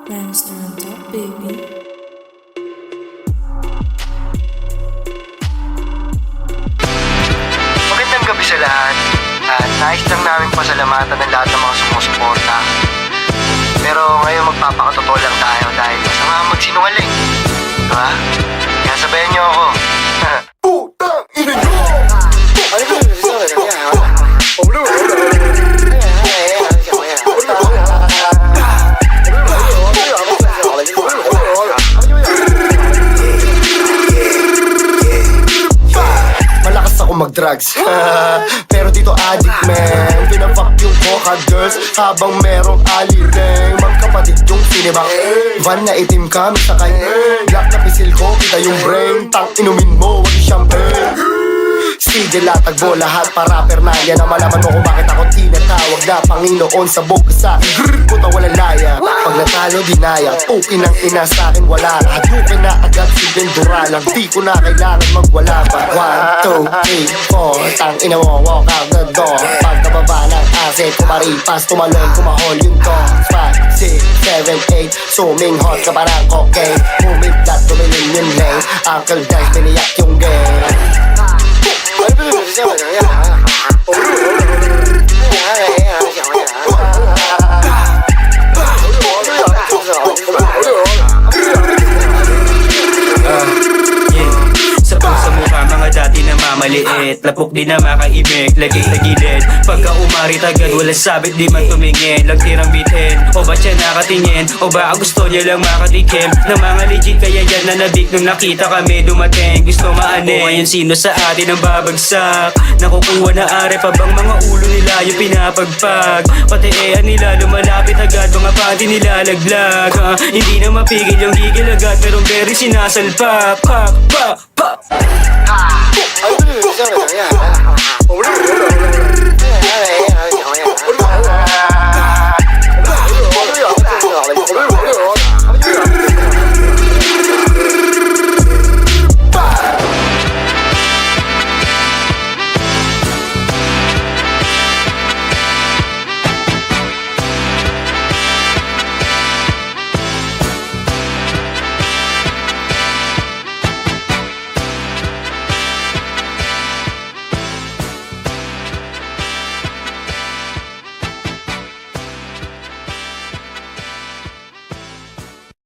Lannister on top, baby. Magandang gabi sa lahat. At nais lang namin pasalamatan ng lahat ng mga sumusuporta. Pero ngayon magpapakatotoo lang tayo dahil masama magsinungaling. Diba? Kaya sabayan niyo ako. Putang ina niyo! Malakas ako mag-drugs pero dito addict man. Pinafuck yung coca girls habang merong alireng. Magkapatid yung sinibak van na itim kami sakay. Black na pisil ko, kita yung brain. Tang inumin mo, wag champagne. Sige latagbo lahat para pernalya na malaman mo kung bakit ako tinatawag na Panginoon sa boka sa akin. Puta walang laya, pag natalo dinaya. Pukin ang ina sa akin wala. Hadukin na agad si Vendura lang. Di ko na kailangan magwala pa. 1, 2, 3, 4 tang ina mo, walk out the door. Pag nababa ng asset, kumaripas, tumalon, kumahol yung door. 5, 6, 7, 8 suming hot ka parang cocaine. Humigdat, tumilin yung lane. Uncle Dice, biniyak yung game. Sa pusa mukha mga dati na mamaliit. Lapok di na makaimik, laging tagilid. Pagka umarit agad, wala sabit di man tumingin. Lagtirang bitin, o ba siya nakatingin? O ba gusto niya lang makatikim ng mga legit? Kaya yan na nabik nung nakita kami dumating. Gusto maanin, ngayon sino sa atin ang babagsak? Nakukuha na are pa bang mga ulo nila yung pinapagpag? Pati nila lumalapit agad, mga panty nila laglag. Hindi na mapigil yung gigil agad, merong very sinasalpak. Pa, pa, pa.